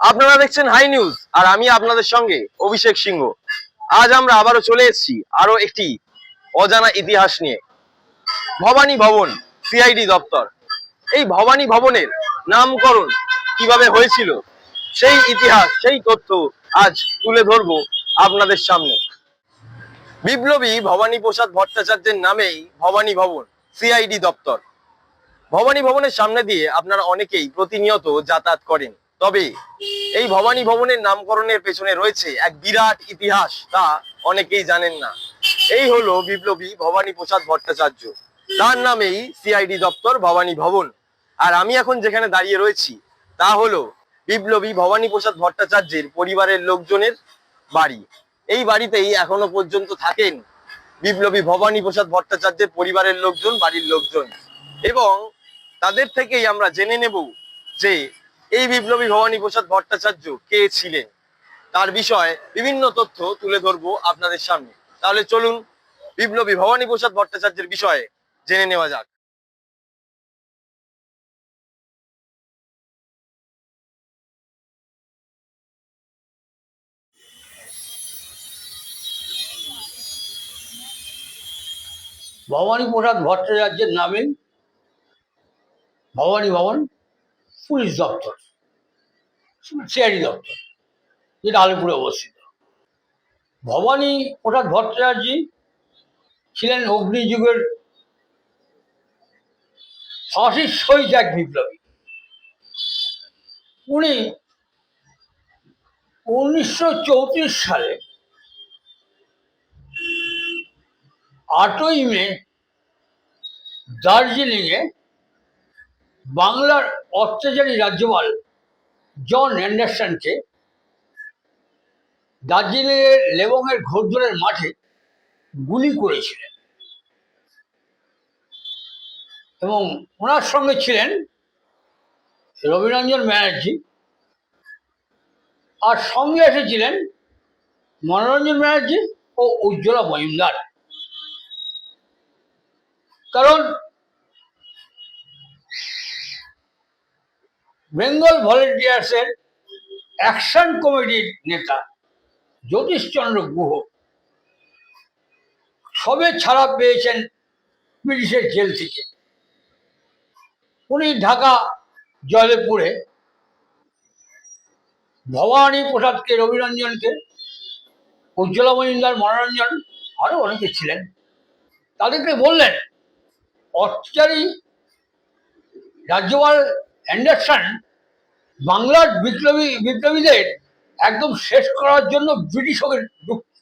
আপনারা দেখছেন high news আর আমি আপনাদের সঙ্গে অভিষেক সিংহ। আজ আমরা আবারও চলে এসেছি আরো একটি অজানা ইতিহাস নিয়ে। ভবানী ভবন সিআইডি দপ্তর। এই ভবানী ভবনের নামকরণ কিভাবে হয়েছিল সেই ইতিহাস, সেই তথ্য আজ তুলে ধরবো আপনাদের সামনে। বিপ্লবী ভবানী প্রসাদ ভট্টাচার্যের নামেই ভবানী ভবন সিআইডি দপ্তর। ভবানী ভবনের সামনে দিয়ে আপনারা অনেকেই প্রতিনিয়ত যাতায়াত করেন, তবে এই ভবানী ভবনের নামকরণের পেছনে রয়েছে এক বিরাট ইতিহাস, তা অনেকেই জানেন না। এই হলো বিপ্লবী ভবানী প্রসাদ ভট্টাচার্য, তার নামেই সিআইডি দপ্তর ভবানী ভবন। আর আমি এখন যেখানে দাঁড়িয়ে রয়েছি তা হলো বিপ্লবী ভবানী প্রসাদ ভট্টাচার্যের পরিবারের লোকজনের বাড়ি। এই বাড়িতেই এখনো পর্যন্ত থাকেন বিপ্লবী ভবানী প্রসাদ ভট্টাচার্যের পরিবারের লোকজন, বাড়ির লোকজন। এবং তাদের থেকেই আমরা জেনে নেব যে এই বিপ্লবী ভবানী প্রসাদ ভট্টাচার্য কে ছিলেন, তার বিষয়ে বিভিন্ন তথ্য তুলে ধরবো আপনাদের সামনে। তাহলে চলুন বিপ্লবী ভবানী প্রসাদ ভট্টাচার্যের বিষয়ে জেনে নেওয়া যাক। ভবানী প্রসাদ ভট্টাচার্যের নামে ভবানী ভবন পুলিশ দপ্তর, সিআইডি দপ্তর, যেটা আলিপুরে অবস্থিত। ভবানী প্রসাদ ভট্টাচার্য ছিলেন অগ্নিযুগের ফাঁসির সহিত এক বিপ্লবী। উনি 1934 সালে 8ই মে দার্জিলিংয়ে বাংলার অত্যাচারী রাজ্যপাল জন অ্যান্ডারসনকে দার্জিলিংয়ের লেবংয়ের ঘোড়দৌড়ের মাঠে গুলি করেছিলেন। এবং ওনার সঙ্গে ছিলেন রবিরঞ্জন ব্যানার্জি, আর সঙ্গে এসেছিলেন মনোরঞ্জন ব্যানার্জি ও উজ্জ্বলা মজুমদার। কারণ বেঙ্গল ভলেন্টিয়ার্সের অ্যাকশন কমিটির নেতা জ্যোতিষচন্দ্র গুহ সবে ছাড়া পেয়েছেন ব্রিটিশের জেল থেকে। উনি ঢাকা জয়দেবপুরে ভবানী প্রসাদকে, রবিরঞ্জনকে, উজ্জ্বলা মজুমদার, মনোরঞ্জন আরো অনেকে ছিলেন, তাদেরকে বললেন অত্যাচারী রাজ্যপাল অ্যান্ডারসন বাংলার বিপ্লবীদের একদম শেষ করার জন্য ব্রিটিশকে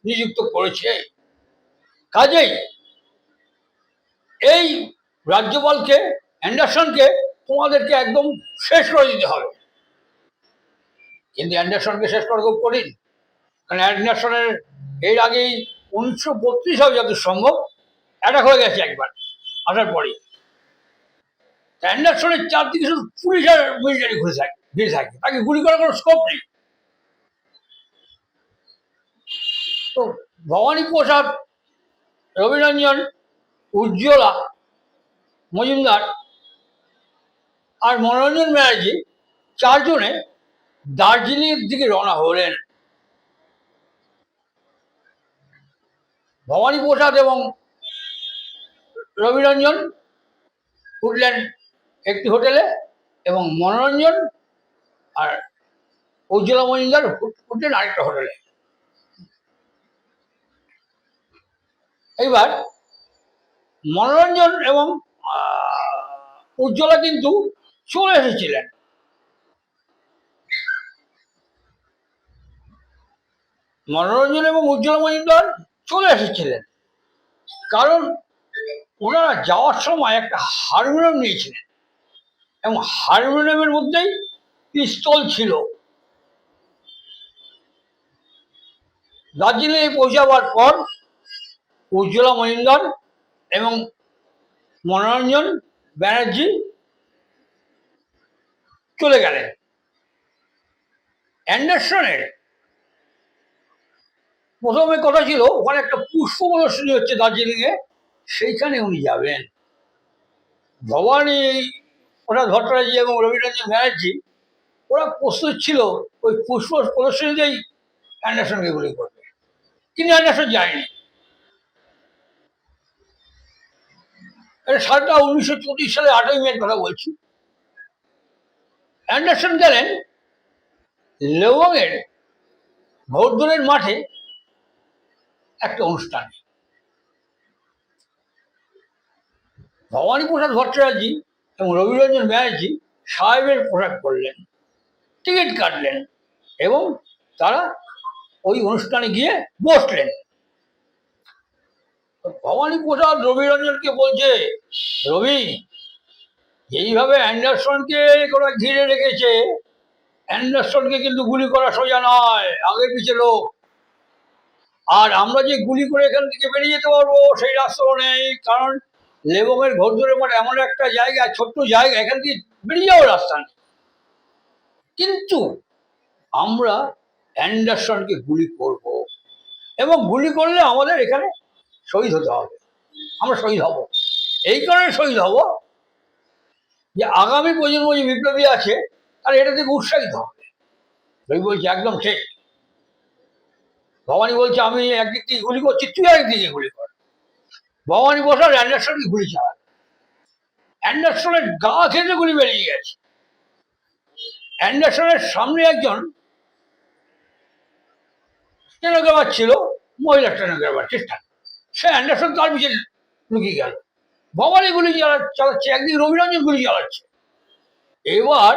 নিযুক্ত করেছে। কাজেই এই রাজ্যপালকে, অ্যান্ডারসনকে তোমাদেরকে একদম শেষ করে দিতে হবে। কিন্তু অ্যান্ডারসনকে শেষ করা খুব কঠিন, কারণ অ্যান্ডারসনের এর আগেই 1932 সালে যত সম্ভব অ্যাটাক হয়ে গেছে একবার আসার পরেই। অ্যান্ডারসনের চারদিকে শুধু পুলিশ আর মিলিটারি ঘিরে থাকে, তাকে গুলি করার কোনো স্কোপ নেই। তো ভবানী প্রসাদ, রবিরঞ্জন, উজ্জ্বলা মজুমদার আর মনোরঞ্জন ব্যানার্জি চারজনে দার্জিলিংয়ের দিকে রওনা হলেন। ভবানী প্রসাদ এবং রবিরঞ্জন উঠলেন একটি হোটেলে এবং মনোরঞ্জন আর উজ্জ্বলা মজুমদার উঠলেন আরেকটা হোটেলে। এইবার মনোরঞ্জন এবং উজ্জ্বলা কিন্তু চলে এসেছিলেন। মনোরঞ্জন এবং উজ্জ্বলা মজুমদার চলে এসেছিলেন কারণ ওনারা যাওয়ার সময় একটা হারমোনিয়াম নিয়েছিলেন এবং হারমোনিয়ামের মধ্যেই পিস্তল ছিল। দার্জিলিংয়ে পৌঁছাবার পর উজ্জ্বলা মজুমদার এবং মনোরঞ্জন ব্যানার্জি চলে গেলেন। অ্যান্ডারসনের প্রথমে কথা ছিল ওখানে একটা পুষ্প প্রদর্শনী হচ্ছে দার্জিলিংয়ে, সেইখানে উনি যাবেন। ভবানী প্রসাদ ভট্টাচার্য এবং রবিরঞ্জন ব্যানার্জি ওরা প্রস্তুত ছিল ওই পুষ্প প্রদর্শনীতেই অ্যান্ডারসনকে গুলি করবে, কিন্তু অ্যান্ডারসন যায়নি। এটা সালটা 1934 সালে 8ই মে কথা বলছি। অ্যান্ডারসন গেলেন লেবংয়ের ঘোড়দৌড়ের মাঠে একটা অনুষ্ঠানে। ভবানী প্রসাদ ভট্টাচার্য এবং রবিরঞ্জন ব্যানার্জি সাহেবের পোশাক পরলেন, টিকিট কাটলেন এবং তারা ওই অনুষ্ঠানে গিয়ে বসলেন। ভবানী প্রসাদ রবিরঞ্জনকে বলছে, রবি, এইভাবে অ্যান্ডারসনকে ওরা ঘিরে রেখেছে, অ্যান্ডারসনকে কিন্তু গুলি করা সোজা নয়, আগে পিছে লোক। আর আমরা যে গুলি করে এখান থেকে বেরিয়ে যেতে পারবো সেই রাস্তাও নেই, কারণ লেবংয়ের ঘোড়দৌড়ের মাঠ এমন একটা জায়গা, ছোট্ট জায়গা, এখান থেকে বেরিয়ে যাওয়ার রাস্তা নেই। কিন্তু আমরা অ্যান্ডারসনকে গুলি করব এবং গুলি করলে আমাদের এখানে শহীদ হতে হবে, আমরা শহীদ হব। এই কারণে শহীদ হব যে আগামী প্রজন্ম যে বিপ্লবী আছে তারা এটা থেকে উৎসাহিত হবে। রবি বলছে একদম ঠিক। ভবানী বলছে আমি একদিক থেকে গুলি করছি, তুই আরেকদিকে গুলি কর। ভবানী প্রসাদ অ্যান্ডারসনকে গুলি চালান, অ্যান্ডারসনের গা খেতে গুলি বেরিয়ে গেছে। অ্যান্ডারসনের সামনে একজন স্টেনোগ্রাফার ছিল, মহিলা স্টেনোগ্রাফার, ঠিকঠাক, সে অ্যান্ডারসন তার পিছনে লুকিয়ে গেল। ভবানী গুলি চালাচ্ছে, একদিকে রবিরঞ্জন গুলি চালাচ্ছে। এবার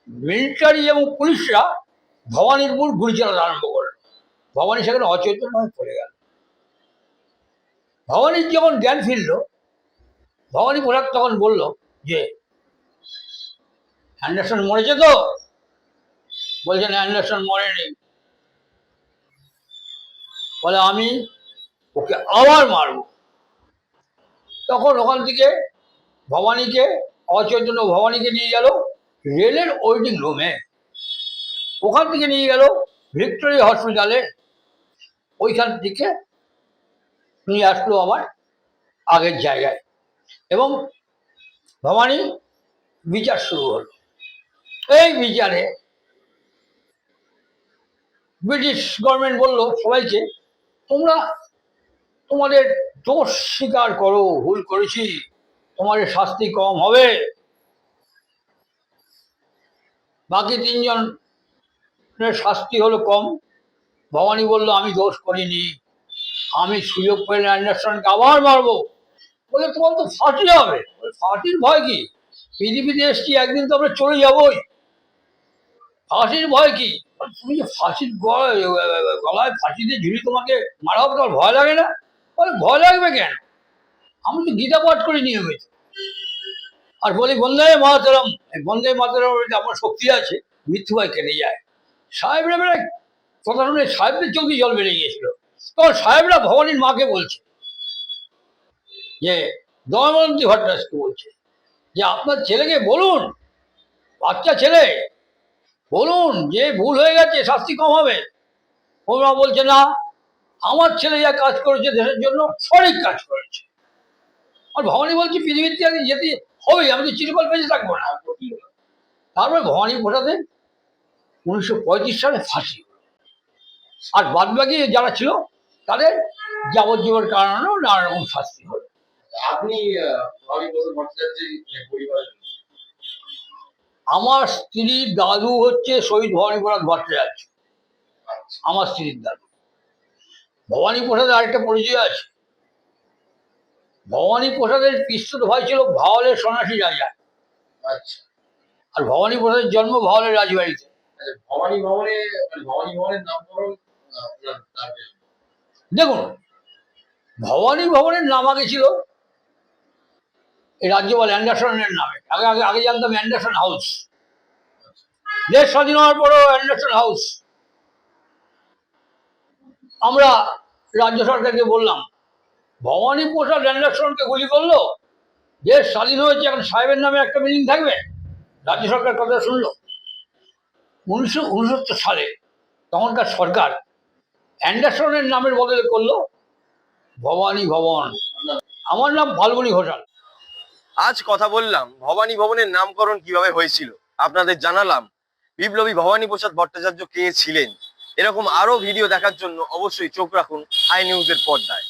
মিলিটারি এবং পুলিশরা ভবানীর উপর গুলি চালাতে আরম্ভ করল। ভবানী সেখানে অচেতন হয়ে পড়ে গেল। ভবানীর যখন জ্ঞান ফিরল, ভবানী প্রসাদ তখন বলল যে অ্যান্ডারসন মরেছে তো? বলছেন অ্যান্ডারসন মরেনি। বলে আমি ওকে আবার মারব। তখন ওখান থেকে ভবানীকে, অচৈতন্য ভবানীকে নিয়ে গেল রেলের ওয়েটিং রুমে, ওখান থেকে নিয়ে গেল ভিক্টোরিয়া হসপিটালে, ওইখান থেকে নিয়ে আসলো আবার আগের জায়গায় এবং ভবানী বিচার শুরু হলো। এই বিচারে ব্রিটিশ গভর্নমেন্ট বলল সবাইকে, তোমরা তোমাদের দোষ স্বীকার করো, ভুল করেছি, তোমাদের শাস্তি কম হবে। বাকি তিনজনের শাস্তি হলো কম। ভবানী বলল আমি দোষ করিনি, আমি সুযোগ পেলে অ্যান্ডারসনকে আবার মারবো। বলে তোমার তো ফাঁসি হবে। ফাঁসির ভয় কি? পৃথিবীতে এসছি, একদিন তো আমরা চলে যাবোই, ফাঁসির ভয় কি? তুমি যে ফাঁসির গলায় ফাঁসিতে ঝুলি তোমাকে মারা হবে, তোমার ভয় লাগে না? বলে ভয় লাগবে কেন, আমি তো গীতা পাঠ করি নিয়মিত, আর বলি বন্দে মাতরম। এই বন্দে মাতরম আমার শক্তি আছে, মৃত্যু ভয় কেটে যায়। সাহেবরা বেড়ে কথা শুনে সাহেবদের চোখে জল বেড়ে গিয়েছিল। তখন সাহেবরা ভবানীর মাকে বলছে যে, দময়ন্তী ভট্টাচার্যকে বলছে যে আপনার ছেলেকে বলুন, বাচ্চা ছেলে, বলুন যে ভুল হয়ে গেছে, শাস্তি কম হবে। ওরা বলছে না, আমার ছেলে যা কাজ করেছে দেশের জন্য সঠিক কাজ করেছে। আর ভবানী বলছে পৃথিবীতে একদিন যেতে হবে, আমি তো চিরকাল বেঁচে থাকবো না। তারপরে ভবানী প্রসাদের 1935 সালে ফাঁসি, আর বাদ বাকি যারা ছিল তাদের যাবজ্জীবন কারণেও নানা রকম শাস্তি হলো। আপনি ভবানী প্রসাদ ভট্টাচার্যের পরিবারের? আমার স্ত্রীর দাদু হচ্ছে শহীদ ভবানী প্রসাদ ভট্টাচার্য, আমার স্ত্রীর দাদু। ভবানী প্রসাদের আরেকটা পরিচয় আছে, ভবানী প্রসাদের পিস্তত ভাই ছিল ভাওয়ালের সন্ন্যাসী রাজা। আচ্ছা। আর ভবানী প্রসাদের জন্ম ভাওয়ালের রাজবাড়িতে। ভবানী ভবনের নামকরণ দেখুন, ভবানী ভবনের নাম আগে ছিল এই রাজ্যপাল অ্যান্ডারসনের নামে। আগে আগে আগে জানতাম অ্যান্ডারসন হাউস। দেশ স্বাধীন হওয়ার পরও অ্যান্ডারসন হাউস। আমরা রাজ্য সরকারকে বললাম, ভবানী প্রসাদ অ্যান্ডারসনকে গুলি করলো, দেশ স্বাধীন হয়েছে, এখন সাহেবের নামে একটা বিল্ডিং থাকবে। রাজ্য সরকার কথা শুনলো। 1969 সালে তখনকার সরকার অ্যান্ডারসনের নামের বদলে করলো ভবানী ভবন। আমার নাম ফাল্গুনী ঘোষাল। আজ কথা বললাম ভবানী ভবনের নামকরণ কিভাবে হয়েছিল আপনাদের জানালাম বিপ্লবী ভবানী প্রসাদ ভট্টাচার্য কে ছিলেন। এরকম আরো ভিডিও দেখার জন্য অবশ্যই চোখ রাখুন আই নিউজের পর্দায়।